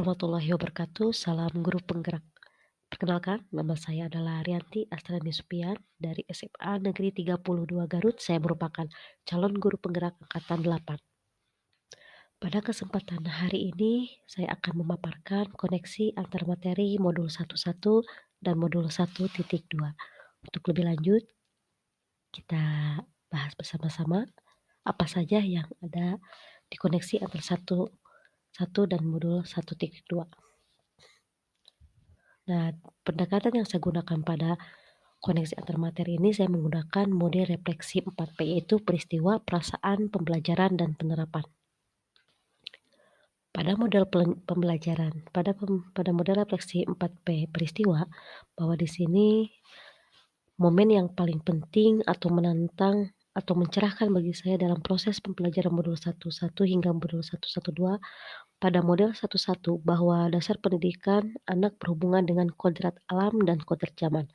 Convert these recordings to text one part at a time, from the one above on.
Warahmatullahi wabarakatuh. Salam guru penggerak. Perkenalkan, nama saya adalah Rianti Astrani Supian dari SMA Negeri 32 Garut. Saya merupakan calon guru penggerak angkatan 8. Pada kesempatan hari ini, saya akan memaparkan koneksi antar materi modul 11 dan modul 1.2. Untuk lebih lanjut, kita bahas bersama-sama apa saja yang ada di koneksi antar 1 dan modul 1.2. Nah, pendekatan yang saya gunakan pada koneksi antar materi ini saya menggunakan mode refleksi 4P, yaitu peristiwa, perasaan, pembelajaran, dan penerapan. Pada model pembelajaran, pada model refleksi 4P peristiwa, bahwa di sini momen yang paling penting atau menantang atau mencerahkan bagi saya dalam proses pembelajaran modul 11 hingga modul 112 pada model 11 bahwa dasar pendidikan anak berhubungan dengan kodrat alam dan kodrat zaman.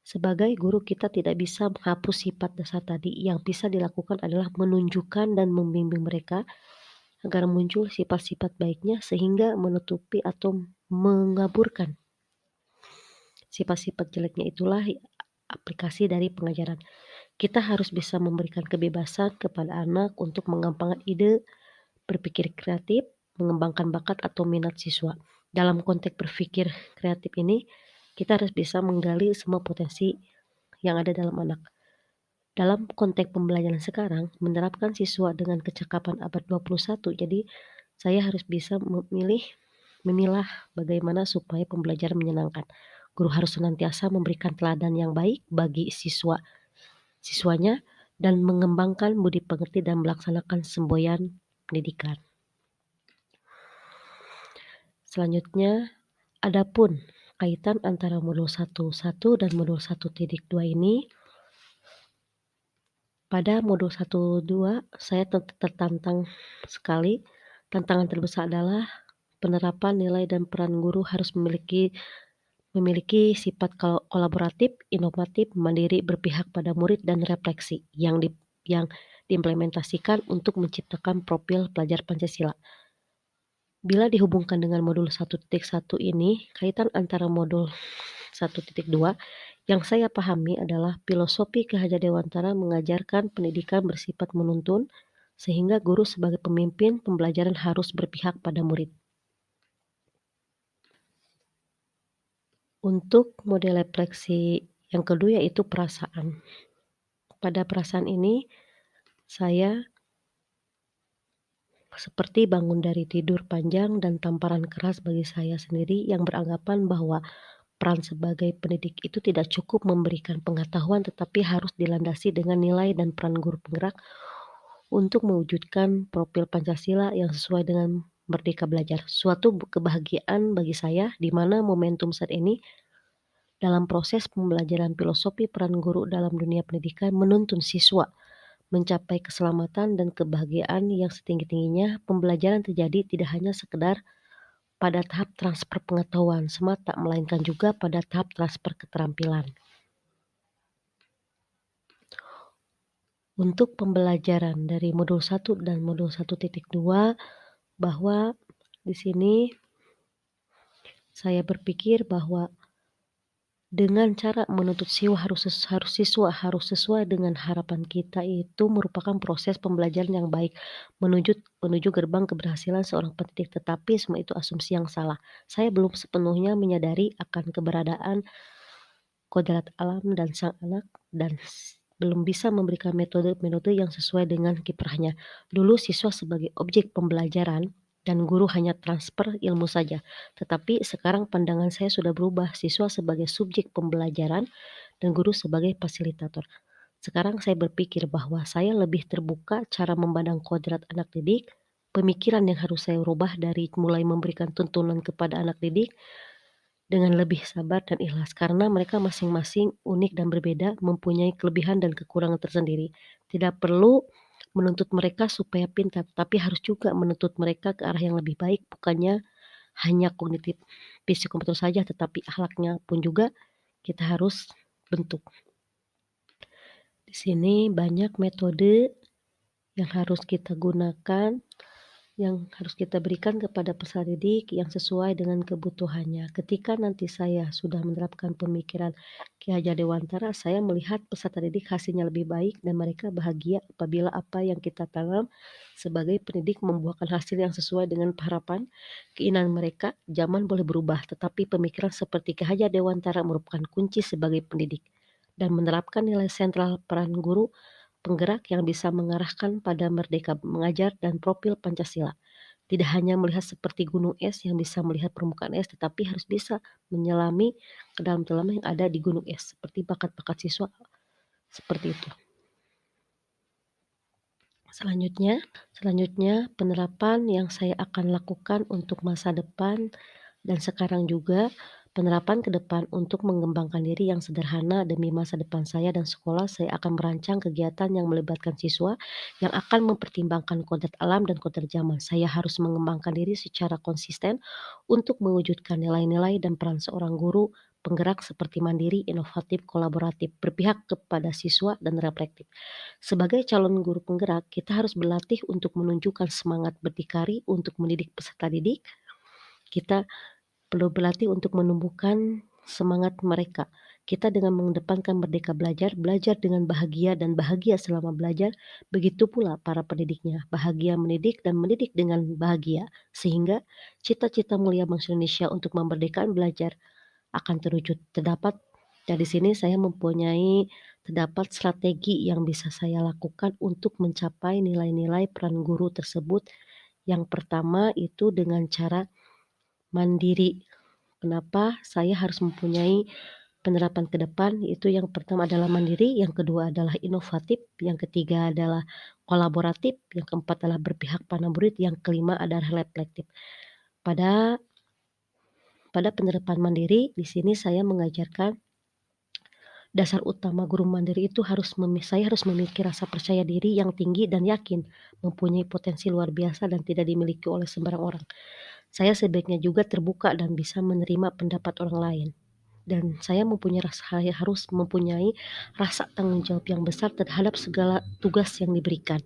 Sebagai guru kita tidak bisa menghapus sifat dasar tadi, yang bisa dilakukan adalah menunjukkan dan membimbing mereka agar muncul sifat-sifat baiknya sehingga menutupi atau mengaburkan sifat-sifat jeleknya. Itulah aplikasi dari pengajaran. Kita harus bisa memberikan kebebasan kepada anak untuk mengembangkan ide, berpikir kreatif, mengembangkan bakat atau minat siswa. Dalam konteks berpikir kreatif ini, kita harus bisa menggali semua potensi yang ada dalam anak. Dalam konteks pembelajaran sekarang, menerapkan siswa dengan kecakapan abad 21, jadi saya harus bisa memilah bagaimana supaya pembelajaran menyenangkan. Guru harus senantiasa memberikan teladan yang baik bagi siswanya dan mengembangkan budi pengerti dan melaksanakan semboyan pendidikan. Selanjutnya, adapun kaitan antara modul 1.1 dan modul 1.2 ini, pada modul 1.2 saya tertantang sekali. Tantangan terbesar adalah penerapan nilai dan peran guru harus memiliki sifat kolaboratif, inovatif, mandiri, berpihak pada murid dan refleksi yang diimplementasikan untuk menciptakan profil pelajar Pancasila. Bila dihubungkan dengan modul 1.1 ini, kaitan antara modul 1.2 yang saya pahami adalah filosofi Ki Hajar Dewantara mengajarkan pendidikan bersifat menuntun, sehingga guru sebagai pemimpin pembelajaran harus berpihak pada murid. Untuk model refleksi yang kedua yaitu perasaan. Pada perasaan ini, saya seperti bangun dari tidur panjang dan tamparan keras bagi saya sendiri yang beranggapan bahwa peran sebagai pendidik itu tidak cukup memberikan pengetahuan tetapi harus dilandasi dengan nilai dan peran guru penggerak untuk mewujudkan profil Pancasila yang sesuai dengan merdeka belajar. Suatu kebahagiaan bagi saya di mana momentum saat ini dalam proses pembelajaran filosofi peran guru dalam dunia pendidikan menuntun siswa mencapai keselamatan dan kebahagiaan yang setinggi-tingginya. Pembelajaran terjadi tidak hanya sekedar pada tahap transfer pengetahuan semata, melainkan juga pada tahap transfer keterampilan. Untuk pembelajaran dari modul 1 dan modul 1.2, bahwa di sini saya berpikir bahwa dengan cara menuntut siswa harus sesuai dengan harapan kita itu merupakan proses pembelajaran yang baik menuju gerbang keberhasilan seorang pendidik, tetapi semua itu asumsi yang salah. Saya belum sepenuhnya menyadari akan keberadaan kodrat alam dan sang anak dan belum bisa memberikan metode-metode yang sesuai dengan kiprahnya. Dulu siswa sebagai objek pembelajaran dan guru hanya transfer ilmu saja. Tetapi sekarang pandangan saya sudah berubah, siswa sebagai subjek pembelajaran dan guru sebagai fasilitator. Sekarang saya berpikir bahwa saya lebih terbuka cara memandang kodrat anak didik, pemikiran yang harus saya rubah dari mulai memberikan tuntunan kepada anak didik dengan lebih sabar dan ikhlas, karena mereka masing-masing unik dan berbeda, mempunyai kelebihan dan kekurangan tersendiri. Tidak perlu menuntut mereka supaya pintar, tapi harus juga menuntut mereka ke arah yang lebih baik, bukannya hanya kognitif fisik komputer saja, tetapi akhlaknya pun juga kita harus bentuk. Di sini banyak metode yang harus kita gunakan yang harus kita berikan kepada peserta didik yang sesuai dengan kebutuhannya. Ketika nanti saya sudah menerapkan pemikiran Ki Hajar Dewantara, saya melihat peserta didik hasilnya lebih baik dan mereka bahagia apabila apa yang kita tanam sebagai pendidik membuahkan hasil yang sesuai dengan harapan, keinginan mereka. Zaman boleh berubah, tetapi pemikiran seperti Ki Hajar Dewantara merupakan kunci sebagai pendidik dan menerapkan nilai sentral peran guru penggerak yang bisa mengarahkan pada merdeka mengajar dan profil Pancasila. Tidak hanya melihat seperti gunung es yang bisa melihat permukaan es, tetapi harus bisa menyelami ke dalam-dalam yang ada di gunung es, seperti bakat-bakat siswa seperti itu. Selanjutnya, selanjutnya penerapan yang saya akan lakukan untuk masa depan dan sekarang juga penerapan ke depan untuk mengembangkan diri yang sederhana demi masa depan saya dan sekolah, saya akan merancang kegiatan yang melibatkan siswa yang akan mempertimbangkan kodrat alam dan kodrat zaman. Saya harus mengembangkan diri secara konsisten untuk mewujudkan nilai-nilai dan peran seorang guru penggerak seperti mandiri, inovatif, kolaboratif, berpihak kepada siswa, dan reflektif. Sebagai calon guru penggerak, kita harus berlatih untuk menunjukkan semangat berdikari untuk mendidik peserta didik. Kita perlu berlatih untuk menumbuhkan semangat mereka. Kita dengan mengedepankan merdeka belajar, belajar dengan bahagia dan bahagia selama belajar, begitu pula para pendidiknya, bahagia mendidik dan mendidik dengan bahagia, sehingga cita-cita mulia bangsa Indonesia untuk memerdekakan belajar akan terwujud. Dari sini saya mempunyai terdapat strategi yang bisa saya lakukan untuk mencapai nilai-nilai peran guru tersebut. Yang pertama itu dengan cara mandiri. Kenapa saya harus mempunyai penerapan ke depan? Itu yang pertama adalah mandiri, yang kedua adalah inovatif, yang ketiga adalah kolaboratif, yang keempat adalah berpihak pada murid, yang kelima adalah reflektif. Pada penerapan mandiri, di sini saya mengajarkan dasar utama guru mandiri itu saya harus memiliki rasa percaya diri yang tinggi dan yakin, mempunyai potensi luar biasa dan tidak dimiliki oleh sembarang orang. Saya sebaiknya juga terbuka dan bisa menerima pendapat orang lain. Dan saya harus mempunyai rasa tanggung jawab yang besar terhadap segala tugas yang diberikan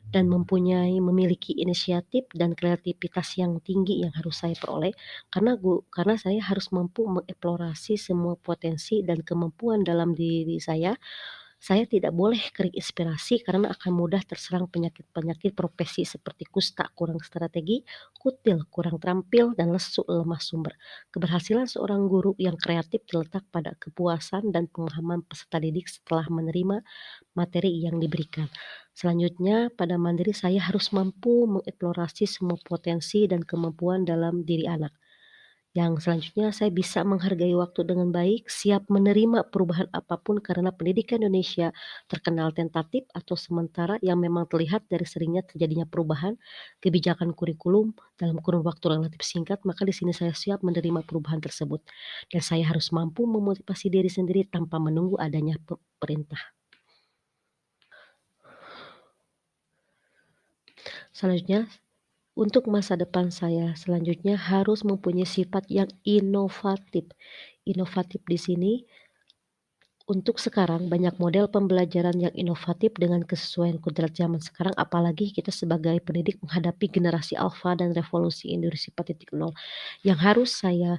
dan memiliki inisiatif dan kreativitas yang tinggi yang harus saya peroleh karena saya harus mampu mengeksplorasi semua potensi dan kemampuan dalam diri saya. Saya tidak boleh kering inspirasi karena akan mudah terserang penyakit-penyakit profesi seperti kusta, kurang strategi, kutil, kurang terampil, dan lesu lemah sumber. Keberhasilan seorang guru yang kreatif terletak pada kepuasan dan pemahaman peserta didik setelah menerima materi yang diberikan. Selanjutnya, pada mandiri saya harus mampu mengeksplorasi semua potensi dan kemampuan dalam diri anak. Yang selanjutnya saya bisa menghargai waktu dengan baik, siap menerima perubahan apapun karena pendidikan Indonesia terkenal tentatif atau sementara yang memang terlihat dari seringnya terjadinya perubahan kebijakan kurikulum dalam kurun waktu relatif singkat, maka di sini saya siap menerima perubahan tersebut. Dan saya harus mampu memotivasi diri sendiri tanpa menunggu adanya perintah. Selanjutnya, untuk masa depan saya selanjutnya harus mempunyai sifat yang inovatif. Inovatif di sini untuk sekarang banyak model pembelajaran yang inovatif dengan kesesuaian kodrat zaman sekarang, apalagi kita sebagai pendidik menghadapi generasi alfa dan revolusi Industri 4.0. Yang harus saya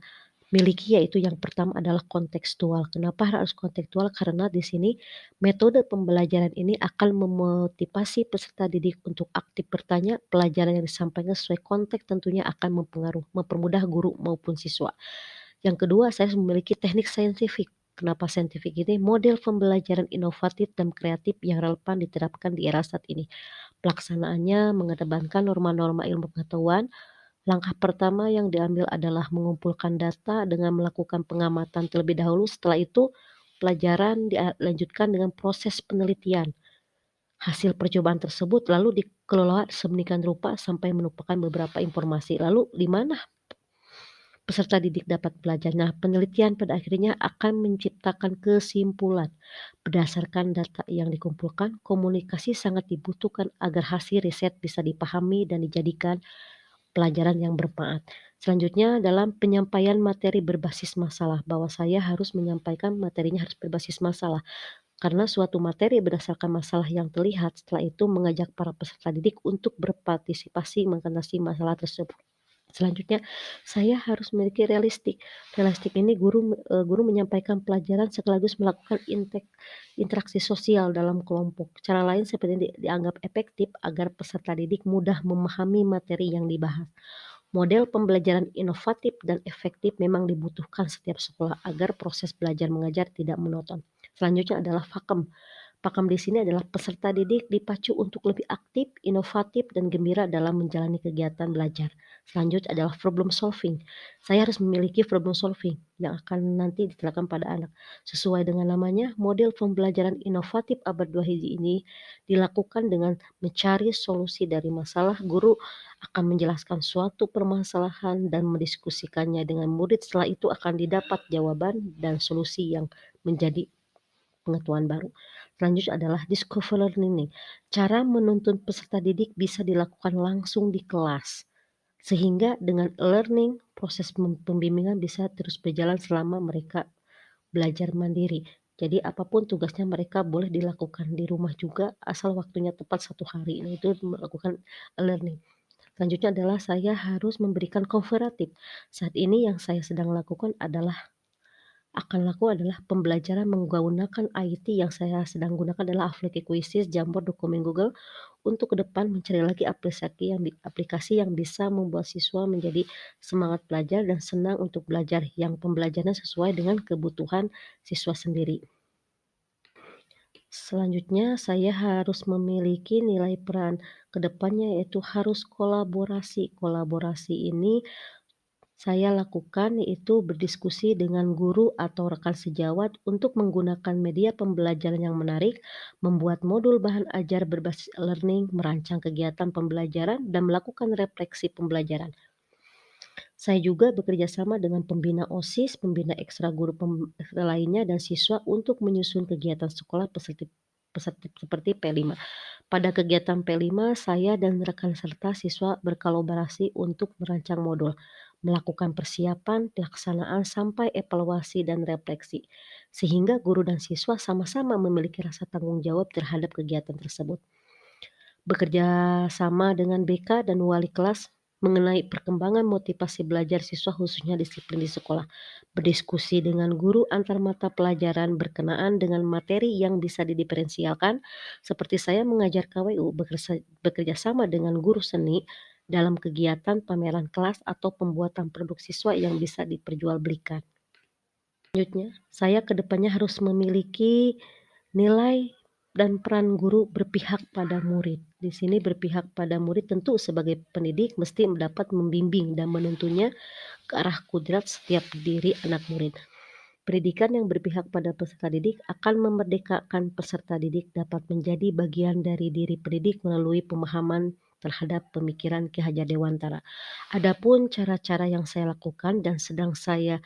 miliki yaitu yang pertama adalah kontekstual. Kenapa harus kontekstual? Karena di sini metode pembelajaran ini akan memotivasi peserta didik untuk aktif bertanya, pelajaran yang disampaikan sesuai konteks tentunya akan mempermudah guru maupun siswa. Yang kedua, saya memiliki teknik saintifik. Kenapa saintifik ini? Model pembelajaran inovatif dan kreatif yang relevan diterapkan di era saat ini. Pelaksanaannya mengedepankan norma-norma ilmu pengetahuan. Langkah pertama yang diambil adalah mengumpulkan data dengan melakukan pengamatan terlebih dahulu. Setelah itu, pelajaran dilanjutkan dengan proses penelitian. Hasil percobaan tersebut lalu dikelola sedemikian rupa sampai menumpahkan beberapa informasi. Lalu di mana peserta didik dapat belajar? Nah, penelitian pada akhirnya akan menciptakan kesimpulan. Berdasarkan data yang dikumpulkan, komunikasi sangat dibutuhkan agar hasil riset bisa dipahami dan dijadikan pelajaran yang bermanfaat. Selanjutnya dalam penyampaian materi berbasis masalah, bahwa saya harus menyampaikan materinya harus berbasis masalah. karena suatu materi berdasarkan masalah yang terlihat, setelah itu mengajak para peserta didik untuk berpartisipasi mengatasi masalah tersebut. Selanjutnya, saya harus memiliki realistik. Realistik ini guru menyampaikan pelajaran sekaligus melakukan interaksi sosial dalam kelompok. Cara lain seperti dianggap efektif agar peserta didik mudah memahami materi yang dibahas. Model pembelajaran inovatif dan efektif memang dibutuhkan setiap sekolah agar proses belajar mengajar tidak monoton. Selanjutnya adalah Pakem. Pakem di sini adalah peserta didik dipacu untuk lebih aktif, inovatif, dan gembira dalam menjalani kegiatan belajar. Selanjutnya adalah problem solving. Saya harus memiliki problem solving yang akan nanti diterapkan pada anak. Sesuai dengan namanya, model pembelajaran inovatif abad 2 hiji ini dilakukan dengan mencari solusi dari masalah. Guru akan menjelaskan suatu permasalahan dan mendiskusikannya dengan murid. Setelah itu akan didapat jawaban dan solusi yang menjadi pengetahuan baru. Selanjutnya adalah discover learning. Cara menuntun peserta didik bisa dilakukan langsung di kelas. Sehingga dengan learning, proses pembimbingan bisa terus berjalan selama mereka belajar mandiri. Jadi apapun tugasnya mereka boleh dilakukan di rumah juga asal waktunya tepat 1 hari. Nah, itu melakukan learning. Selanjutnya adalah saya harus memberikan komparatif. Saat ini yang saya sedang lakukan adalah pembelajaran menggunakan IT. Yang saya sedang gunakan adalah aplikasi Quizzes, Jamboard, dokumen Google untuk ke depan mencari lagi aplikasi yang bisa membuat siswa menjadi semangat belajar dan senang untuk belajar, yang pembelajarannya sesuai dengan kebutuhan siswa sendiri. Selanjutnya saya harus memiliki nilai peran ke depannya, yaitu harus kolaborasi. Kolaborasi ini saya lakukan yaitu berdiskusi dengan guru atau rekan sejawat untuk menggunakan media pembelajaran yang menarik, membuat modul bahan ajar berbasis learning, merancang kegiatan pembelajaran, dan melakukan refleksi pembelajaran. Saya juga bekerja sama dengan pembina OSIS, pembina ekstra guru lainnya, dan siswa untuk menyusun kegiatan sekolah peserta seperti P5. Pada kegiatan P5, saya dan rekan serta siswa berkolaborasi untuk merancang modul, melakukan persiapan, pelaksanaan, sampai evaluasi dan refleksi, sehingga guru dan siswa sama-sama memiliki rasa tanggung jawab terhadap kegiatan tersebut. Bekerja sama dengan BK dan wali kelas mengenai perkembangan motivasi belajar siswa khususnya disiplin di sekolah. Berdiskusi dengan guru antar mata pelajaran berkenaan dengan materi yang bisa didiferensialkan, seperti saya mengajar KWU bekerja sama dengan guru seni dalam kegiatan pameran kelas atau pembuatan produk siswa yang bisa diperjualbelikan. Selanjutnya, saya kedepannya harus memiliki nilai dan peran guru berpihak pada murid. Di sini berpihak pada murid tentu sebagai pendidik mesti dapat membimbing dan menuntunnya ke arah kudrat setiap diri anak murid. Pendidikan yang berpihak pada peserta didik akan memerdekakan peserta didik dapat menjadi bagian dari diri pendidik melalui pemahaman terhadap pemikiran Ki Hajar Dewantara. Adapun cara-cara yang saya lakukan dan sedang saya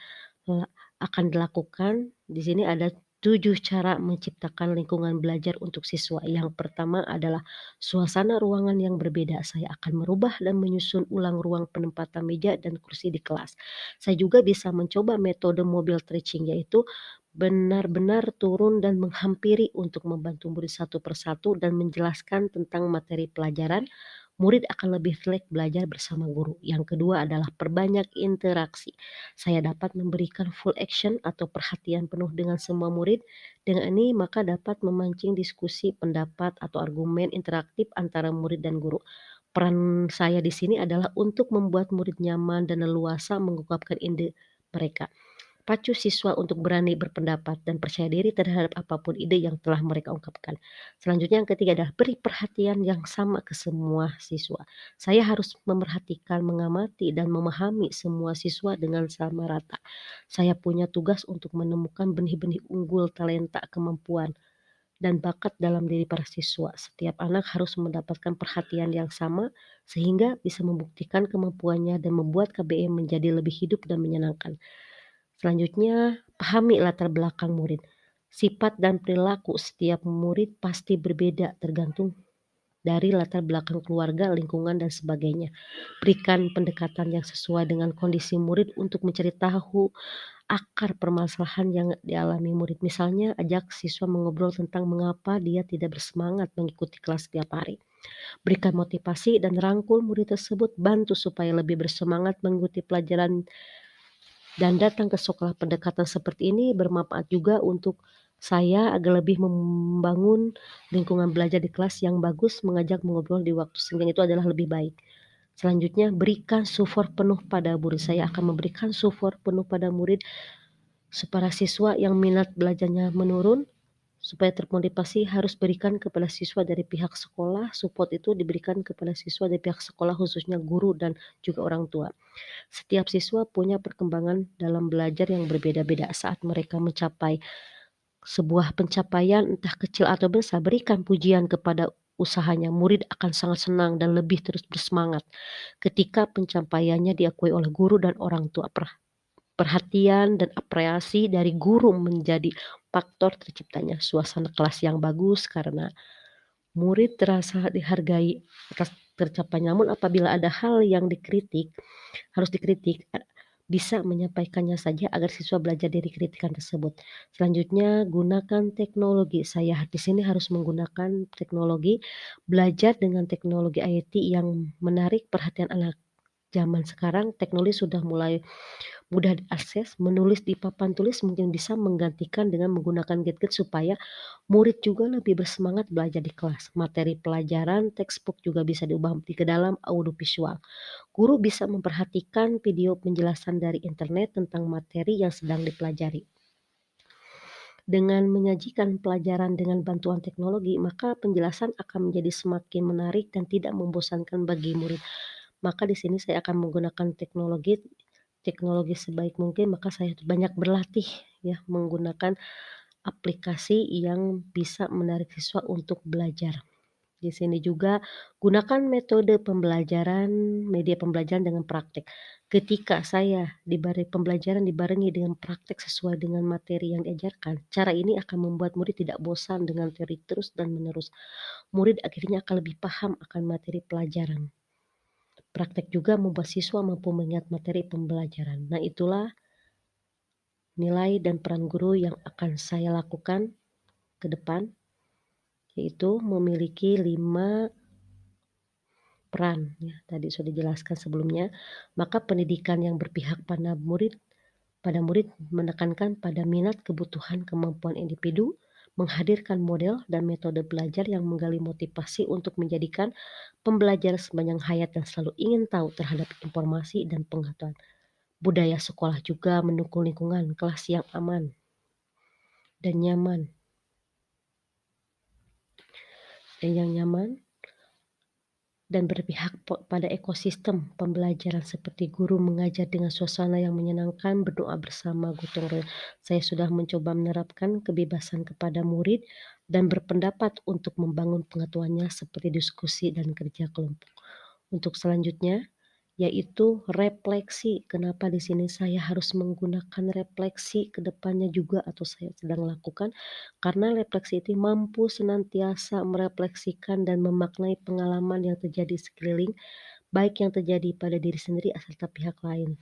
akan dilakukan, di sini ada 7 cara menciptakan lingkungan belajar untuk siswa. Yang pertama adalah suasana ruangan yang berbeda. Saya akan merubah dan menyusun ulang ruang penempatan meja dan kursi di kelas. Saya juga bisa mencoba metode mobile teaching, yaitu benar-benar turun dan menghampiri untuk membantu murid satu persatu dan menjelaskan tentang materi pelajaran. Murid akan lebih rileks belajar bersama guru. Yang kedua adalah perbanyak interaksi. Saya dapat memberikan full action atau perhatian penuh dengan semua murid. Dengan ini maka dapat memancing diskusi, pendapat, atau argumen interaktif antara murid dan guru. Peran saya di sini adalah untuk membuat murid nyaman dan leluasa mengungkapkan ide mereka. Pacu siswa untuk berani berpendapat dan percaya diri terhadap apapun ide yang telah mereka ungkapkan. Selanjutnya yang ketiga adalah beri perhatian yang sama ke semua siswa. Saya harus memerhatikan, mengamati, dan memahami semua siswa dengan sama rata. Saya punya tugas untuk menemukan benih-benih unggul, talenta, kemampuan, dan bakat dalam diri para siswa. Setiap anak harus mendapatkan perhatian yang sama sehingga bisa membuktikan kemampuannya dan membuat KBM menjadi lebih hidup dan menyenangkan. Selanjutnya, pahami latar belakang murid. Sifat dan perilaku setiap murid pasti berbeda tergantung dari latar belakang keluarga, lingkungan, dan sebagainya. Berikan pendekatan yang sesuai dengan kondisi murid untuk mencari tahu akar permasalahan yang dialami murid. Misalnya, ajak siswa mengobrol tentang mengapa dia tidak bersemangat mengikuti kelas setiap hari. Berikan motivasi dan rangkul murid tersebut, bantu supaya lebih bersemangat mengikuti pelajaran dan datang ke sekolah. Pendekatan seperti ini bermanfaat juga untuk saya agar lebih membangun lingkungan belajar di kelas yang bagus, mengajak mengobrol di waktu senggang itu adalah lebih baik. Selanjutnya, berikan support penuh pada murid. Saya akan memberikan support penuh pada murid supaya siswa yang minat belajarnya menurun, supaya termotivasi harus berikan kepada siswa dari pihak sekolah. Support itu diberikan kepada siswa dari pihak sekolah, khususnya guru dan juga orang tua. Setiap siswa punya perkembangan dalam belajar yang berbeda-beda. Saat mereka mencapai sebuah pencapaian entah kecil atau besar, berikan pujian kepada usahanya. Murid akan sangat senang dan lebih terus bersemangat ketika pencapaiannya diakui oleh guru dan orang tua. Perhatian dan apresiasi dari guru menjadi faktor terciptanya suasana kelas yang bagus karena murid terasa dihargai atas tercapainya. Namun apabila ada hal yang harus dikritik, bisa menyampaikannya saja agar siswa belajar dari kritikan tersebut. Selanjutnya, gunakan teknologi. Saya di sini harus menggunakan teknologi, belajar dengan teknologi IT yang menarik perhatian anak zaman sekarang. Teknologi sudah mulai mudah diakses, menulis di papan tulis mungkin bisa menggantikan dengan menggunakan gadget supaya murid juga lebih bersemangat belajar di kelas. Materi pelajaran, textbook juga bisa diubah ke dalam audiovisual. Guru bisa memperhatikan video penjelasan dari internet tentang materi yang sedang dipelajari. Dengan menyajikan pelajaran dengan bantuan teknologi, maka penjelasan akan menjadi semakin menarik dan tidak membosankan bagi murid. Maka di sini saya akan menggunakan teknologi sebaik mungkin, maka saya banyak berlatih ya menggunakan aplikasi yang bisa menarik siswa untuk belajar. Di sini juga gunakan metode pembelajaran, media pembelajaran dengan praktek. Ketika saya pembelajaran dibarengi dengan praktek sesuai dengan materi yang diajarkan, cara ini akan membuat murid tidak bosan dengan teori terus dan menerus. Murid akhirnya akan lebih paham akan materi pelajaran. Praktek juga membuat siswa mampu mengingat materi pembelajaran. Nah, itulah nilai dan peran guru yang akan saya lakukan ke depan, yaitu memiliki 5 peran, ya, tadi sudah dijelaskan sebelumnya. Maka pendidikan yang berpihak pada murid menekankan pada minat, kebutuhan, kemampuan individu, menghadirkan model dan metode belajar yang menggali motivasi untuk menjadikan pembelajaran sepanjang hayat dan selalu ingin tahu terhadap informasi dan pengetahuan. Budaya sekolah juga mendukung lingkungan kelas yang aman dan nyaman dan berpihak pada ekosistem pembelajaran seperti guru mengajar dengan suasana yang menyenangkan, berdoa bersama, gotong royong. Saya sudah mencoba menerapkan kebebasan kepada murid dan berpendapat untuk membangun pengetahuannya seperti diskusi dan kerja kelompok. Untuk selanjutnya, yaitu refleksi. Kenapa di sini saya harus menggunakan refleksi ke depannya juga atau saya sedang lakukan? Karena refleksi itu mampu senantiasa merefleksikan dan memaknai pengalaman yang terjadi sekeliling, baik yang terjadi pada diri sendiri serta pihak lain.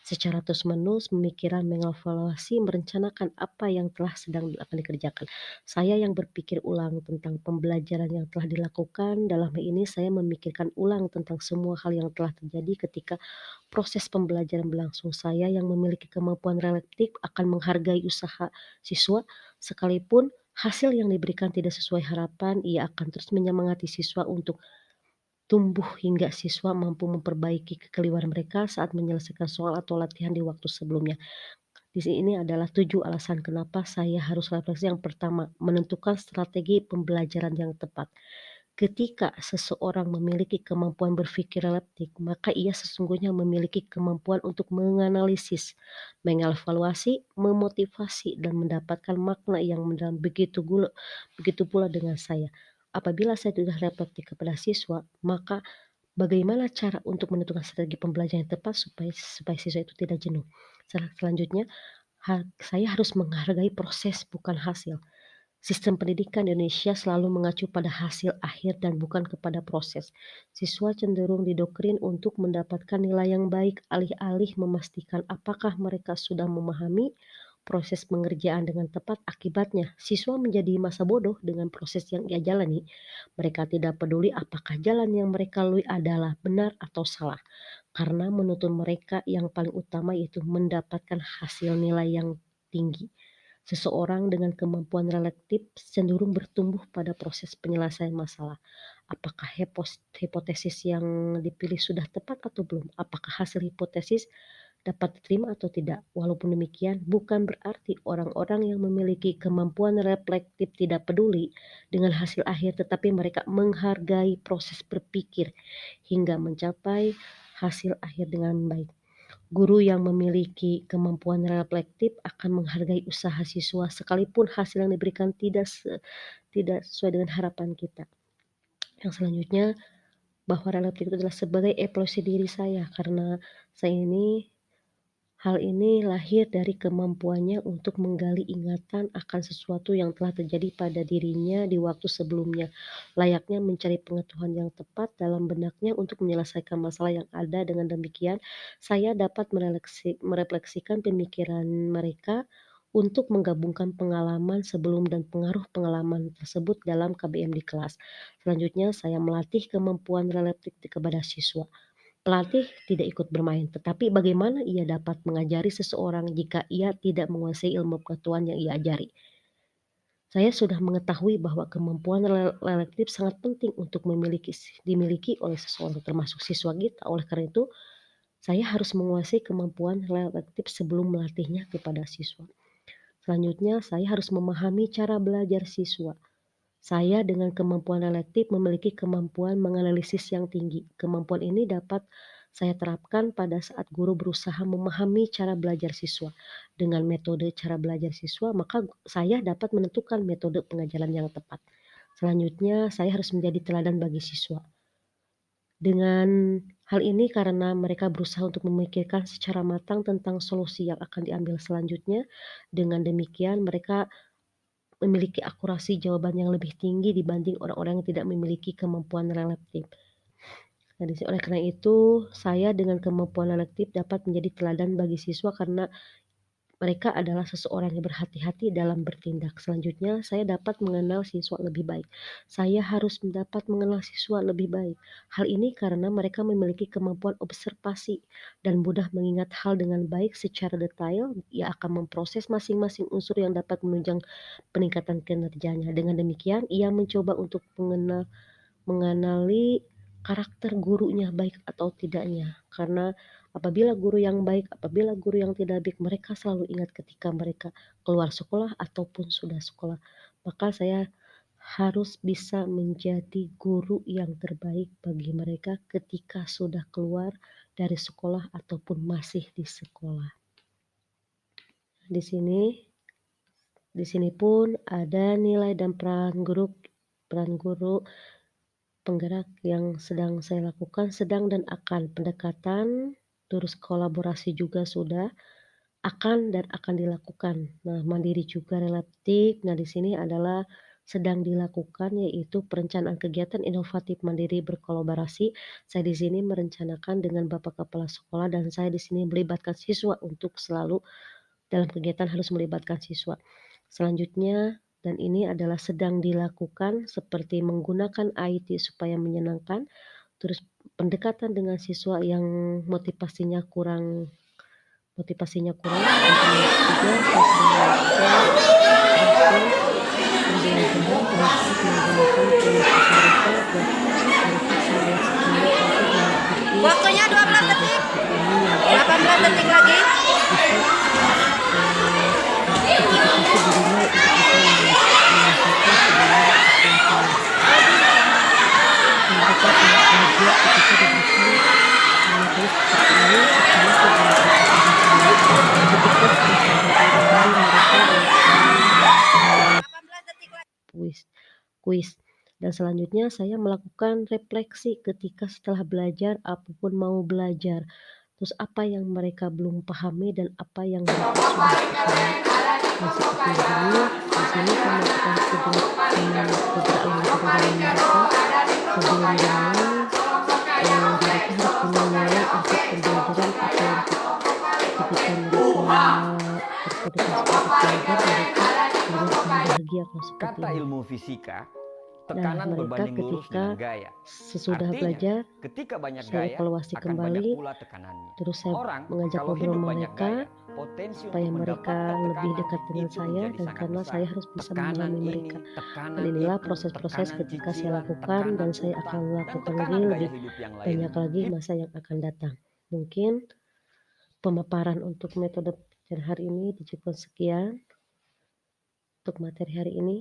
Secara terus-menerus memikirkan, mengevaluasi, merencanakan apa yang telah sedang akan dikerjakan. Saya yang berpikir ulang tentang pembelajaran yang telah dilakukan, dalam hal ini saya memikirkan ulang tentang semua hal yang telah terjadi ketika proses pembelajaran berlangsung. Saya yang memiliki kemampuan reflektif akan menghargai usaha siswa, sekalipun hasil yang diberikan tidak sesuai harapan, ia akan terus menyemangati siswa untuk tumbuh hingga siswa mampu memperbaiki kekeliruan mereka saat menyelesaikan soal atau latihan di waktu sebelumnya. Di sini adalah 7 alasan kenapa saya harus refleksi. Yang pertama, menentukan strategi pembelajaran yang tepat. Ketika seseorang memiliki kemampuan berpikir reflektif, maka ia sesungguhnya memiliki kemampuan untuk menganalisis, mengevaluasi, memotivasi, dan mendapatkan makna yang mendalam. Begitu pula dengan saya. Apabila saya sudah reflektif kepada siswa, maka bagaimana cara untuk menentukan strategi pembelajaran yang tepat supaya siswa itu tidak jenuh. Selanjutnya, saya harus menghargai proses bukan hasil. Sistem pendidikan di Indonesia selalu mengacu pada hasil akhir dan bukan kepada proses. Siswa cenderung didoktrin untuk mendapatkan nilai yang baik alih-alih memastikan apakah mereka sudah memahami proses pengerjaan dengan tepat. Akibatnya, siswa menjadi masa bodoh dengan proses yang ia jalani. Mereka tidak peduli apakah jalan yang mereka lalui adalah benar atau salah, karena menurut mereka yang paling utama yaitu mendapatkan hasil nilai yang tinggi. Seseorang dengan kemampuan relatif cenderung bertumbuh pada proses penyelesaian masalah. Apakah hipotesis yang dipilih sudah tepat atau belum? Apakah hasil hipotesis dapat diterima atau tidak? Walaupun demikian, bukan berarti orang-orang yang memiliki kemampuan reflektif tidak peduli dengan hasil akhir, tetapi mereka menghargai proses berpikir hingga mencapai hasil akhir dengan baik. Guru yang memiliki kemampuan reflektif akan menghargai usaha siswa sekalipun hasil yang diberikan tidak sesuai dengan harapan kita. Yang selanjutnya, bahwa reflektif itu adalah sebagai evaluasi diri saya, karena hal ini lahir dari kemampuannya untuk menggali ingatan akan sesuatu yang telah terjadi pada dirinya di waktu sebelumnya, layaknya mencari pengetahuan yang tepat dalam benaknya untuk menyelesaikan masalah yang ada. Dengan demikian, saya dapat merefleksikan pemikiran mereka untuk menggabungkan pengalaman sebelum dan pengaruh pengalaman tersebut dalam KBM di kelas. Selanjutnya, saya melatih kemampuan reflektif kepada siswa. Pelatih tidak ikut bermain, tetapi bagaimana ia dapat mengajari seseorang jika ia tidak menguasai ilmu pengetahuan yang ia ajari? Saya sudah mengetahui bahwa kemampuan reflektif sangat penting untuk dimiliki oleh seseorang, termasuk siswa kita. Oleh karena itu, saya harus menguasai kemampuan reflektif sebelum melatihnya kepada siswa. Selanjutnya, saya harus memahami cara belajar siswa. Saya dengan kemampuan reflektif memiliki kemampuan menganalisis yang tinggi. Kemampuan ini dapat saya terapkan pada saat guru berusaha memahami cara belajar siswa. Dengan metode cara belajar siswa, maka saya dapat menentukan metode pengajaran yang tepat. Selanjutnya, saya harus menjadi teladan bagi siswa. Dengan hal ini karena mereka berusaha untuk memikirkan secara matang tentang solusi yang akan diambil selanjutnya. Dengan demikian, mereka memiliki akurasi jawaban yang lebih tinggi dibanding orang-orang yang tidak memiliki kemampuan reflektif. Nah, oleh karena itu, saya dengan kemampuan reflektif dapat menjadi teladan bagi siswa karena mereka adalah seseorang yang berhati-hati dalam bertindak. Selanjutnya, saya dapat mengenal siswa lebih baik. Saya harus dapat mengenal siswa lebih baik. Hal ini karena mereka memiliki kemampuan observasi dan mudah mengingat hal dengan baik secara detail. Ia akan memproses masing-masing unsur yang dapat menunjang peningkatan kinerjanya. Dengan demikian, ia mencoba untuk mengenali karakter gurunya baik atau tidaknya. Karena apabila guru yang baik, apabila guru yang tidak baik, mereka selalu ingat ketika mereka keluar sekolah ataupun sudah sekolah. Maka saya harus bisa menjadi guru yang terbaik bagi mereka ketika sudah keluar dari sekolah ataupun masih di sekolah. Di sini pun ada nilai dan peran guru penggerak yang sedang saya lakukan, sedang dan akan. Pendekatan, terus kolaborasi juga sudah, akan dan akan dilakukan. Nah, mandiri juga relatif. Nah, di sini adalah sedang dilakukan, yaitu perencanaan kegiatan inovatif mandiri berkolaborasi. Saya di sini merencanakan dengan Bapak Kepala Sekolah dan saya di sini melibatkan siswa untuk selalu dalam kegiatan harus melibatkan siswa. Selanjutnya, dan ini adalah sedang dilakukan seperti menggunakan IT supaya menyenangkan, terus pendekatan dengan siswa yang motivasinya kurang, dan juga saya sedang melakukan pembelajaran terhadap menggunakan kualitas mereka dan mereka sangat sekali untuk mengikuti Waktunya 12 detik. 18 detik lagi. Kuis. Dan selanjutnya saya melakukan refleksi ketika setelah belajar apapun mau belajar. Terus apa yang mereka belum pahami dan apa yang mereka sudah pahami. Dan seperti begini, di sini saya melakukan pencitraan metode dengan mereka. Sebelum dimulai, mereka harus punya nilai untuk pembelajaran atau untuk ketika mereka termotivasi untuk belajar, mereka juga akan bahagia kalau seperti Kata ini. ilmu fisika, Nah, tekanan mereka berbanding lurus ketika dengan gaya. sesudah Artinya, belajar, ketika banyak saya gaya, evaluasi akan banyak kembali, pula tekanannya. terus saya Orang, mengajak kalau ngobrol hidup banyak mereka gaya, potensi supaya untuk mereka mendapatkan lebih tekanan dekat dengan itu saya, menjadi dan sangat karena besar. saya harus bisa Tekanan memahami ini, mereka. Dan tekanan inilah itu, proses-proses tekanan ketika saya cicilan, lakukan, dan tekanan saya utang, akan dan melakukan tekanan lagi gaya lebih hidup yang lain. banyak lagi masa yang akan datang. Mungkin pemaparan untuk metode pembelajaran hari ini cukup sekian untuk materi hari ini.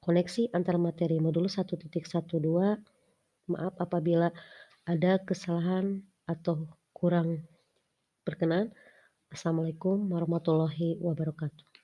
Koneksi antar materi modul 1.12. Maaf apabila ada kesalahan atau kurang berkenan. Assalamualaikum warahmatullahi wabarakatuh.